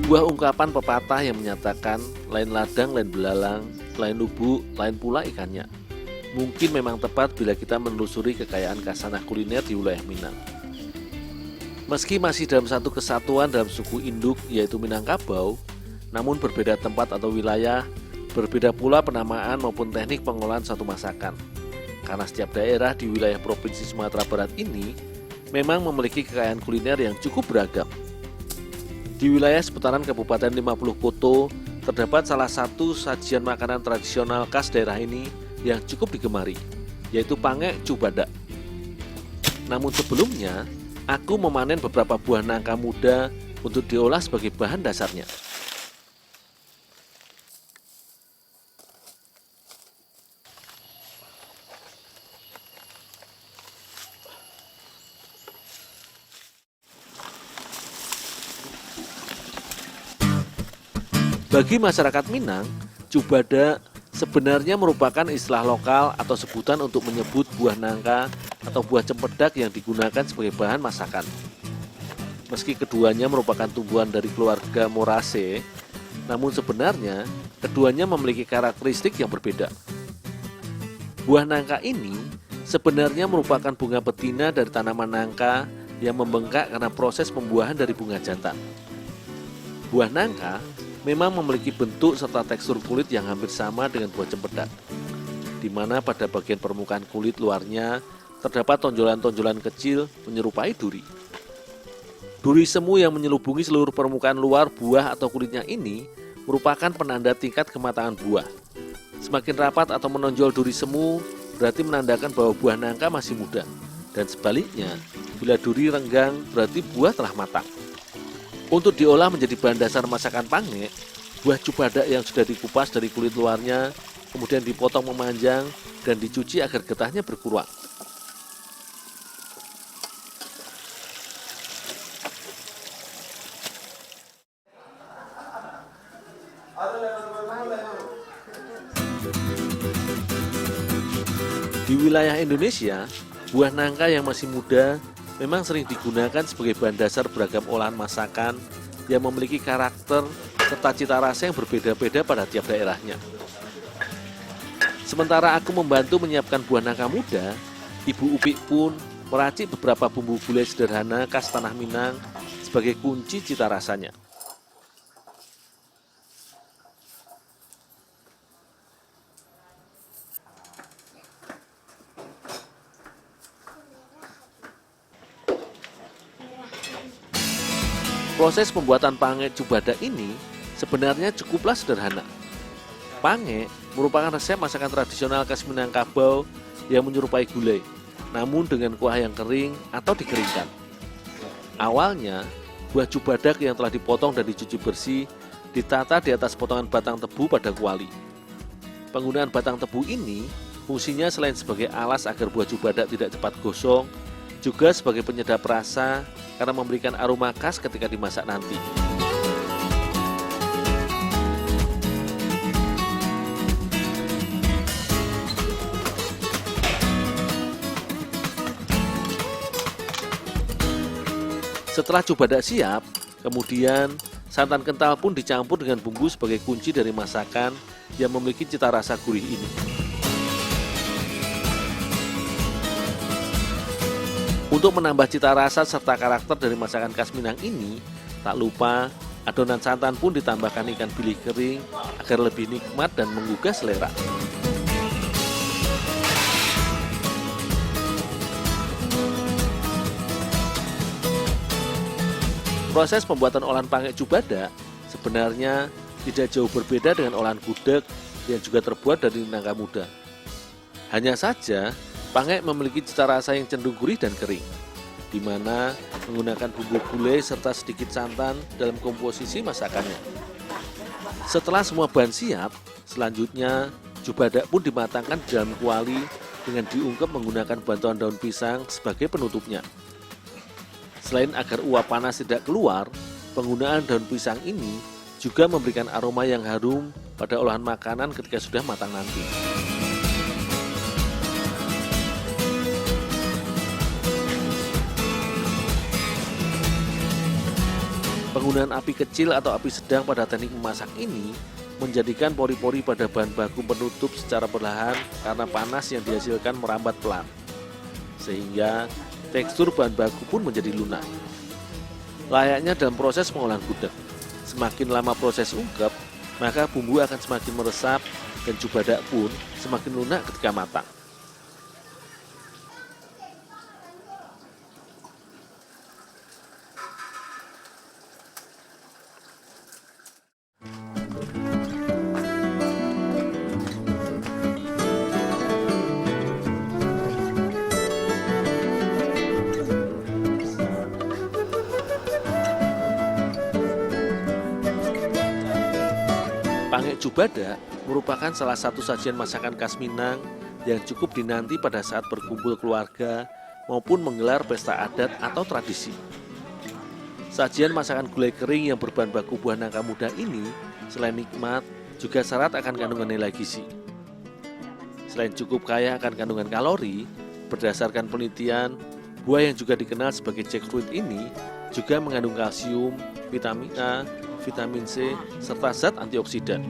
Sebuah ungkapan pepatah yang menyatakan lain ladang, lain belalang, lain lubuk, lain pula ikannya. Mungkin memang tepat bila kita menelusuri kekayaan khasanah kuliner di wilayah Minang. Meski masih dalam satu kesatuan dalam suku induk yaitu Minangkabau, namun berbeda tempat atau wilayah, berbeda pula penamaan maupun teknik pengolahan satu masakan. Karena setiap daerah di wilayah Provinsi Sumatera Barat ini memang memiliki kekayaan kuliner yang cukup beragam. Di wilayah seputaran Kabupaten 50 Koto, terdapat salah satu sajian makanan tradisional khas daerah ini yang cukup digemari, yaitu pangek cubadak. Namun sebelumnya, aku memanen beberapa buah nangka muda untuk diolah sebagai bahan dasarnya. Bagi masyarakat Minang, cubadak sebenarnya merupakan istilah lokal atau sebutan untuk menyebut buah nangka atau buah cempedak yang digunakan sebagai bahan masakan. Meski keduanya merupakan tumbuhan dari keluarga Moraceae, namun sebenarnya keduanya memiliki karakteristik yang berbeda. Buah nangka ini sebenarnya merupakan bunga betina dari tanaman nangka yang membengkak karena proses pembuahan dari bunga jantan. Buah nangka memang memiliki bentuk serta tekstur kulit yang hampir sama dengan buah cempedak, di mana pada bagian permukaan kulit luarnya terdapat tonjolan-tonjolan kecil menyerupai duri. Duri semu yang menyelubungi seluruh permukaan luar buah atau kulitnya ini merupakan penanda tingkat kematangan buah. Semakin rapat atau menonjol duri semu berarti menandakan bahwa buah nangka masih muda, dan sebaliknya, bila duri renggang berarti buah telah matang. Untuk diolah menjadi bahan dasar masakan pangek, buah cubadak yang sudah dikupas dari kulit luarnya, kemudian dipotong memanjang dan dicuci agar getahnya berkurang. Di wilayah Indonesia, buah nangka yang masih muda memang sering digunakan sebagai bahan dasar beragam olahan masakan yang memiliki karakter serta cita rasa yang berbeda-beda pada tiap daerahnya. Sementara aku membantu menyiapkan buah nangka muda, Ibu Upik pun meracik beberapa bumbu gulai sederhana khas tanah Minang sebagai kunci cita rasanya. Proses pembuatan pangek cubadak ini sebenarnya cukuplah sederhana. Pangek merupakan resep masakan tradisional khas Minangkabau yang menyerupai gulai, namun dengan kuah yang kering atau dikeringkan. Awalnya, buah cubadak yang telah dipotong dan dicuci bersih ditata di atas potongan batang tebu pada kuali. Penggunaan batang tebu ini fungsinya selain sebagai alas agar buah cubadak tidak cepat gosong, juga sebagai penyedap rasa karena memberikan aroma khas ketika dimasak nanti. Setelah cubadak siap, kemudian santan kental pun dicampur dengan bumbu sebagai kunci dari masakan yang memiliki cita rasa gurih ini. Untuk menambah cita rasa serta karakter dari masakan khas Minang ini, tak lupa adonan santan pun ditambahkan ikan bilis kering agar lebih nikmat dan menggugah selera. Proses pembuatan olahan pangek cubadak sebenarnya tidak jauh berbeda dengan olahan gudeg yang juga terbuat dari nangka muda. Hanya saja, pangek memiliki cita rasa yang cenderung gurih dan kering, di mana menggunakan bumbu gulai serta sedikit santan dalam komposisi masakannya. Setelah semua bahan siap, selanjutnya cubadak pun dimatangkan di dalam kuali dengan diungkep menggunakan bantuan daun pisang sebagai penutupnya. Selain agar uap panas tidak keluar, penggunaan daun pisang ini juga memberikan aroma yang harum pada olahan makanan ketika sudah matang nanti. Penggunaan api kecil atau api sedang pada teknik memasak ini menjadikan pori-pori pada bahan baku penutup secara perlahan karena panas yang dihasilkan merambat pelan, sehingga tekstur bahan baku pun menjadi lunak. Layaknya dalam proses pengolahan gudeg, semakin lama proses ungkep, maka bumbu akan semakin meresap dan cubadak pun semakin lunak ketika matang. Pangek Jubadak merupakan salah satu sajian masakan khas Minang yang cukup dinanti pada saat berkumpul keluarga maupun menggelar pesta adat atau tradisi. Sajian masakan gulai kering yang berbahan baku buah nangka muda ini selain nikmat juga syarat akan kandungan nilai gizi. Selain cukup kaya akan kandungan kalori, berdasarkan penelitian, buah yang juga dikenal sebagai jackfruit ini juga mengandung kalsium, vitamin A, vitamin C, serta zat antioksidan.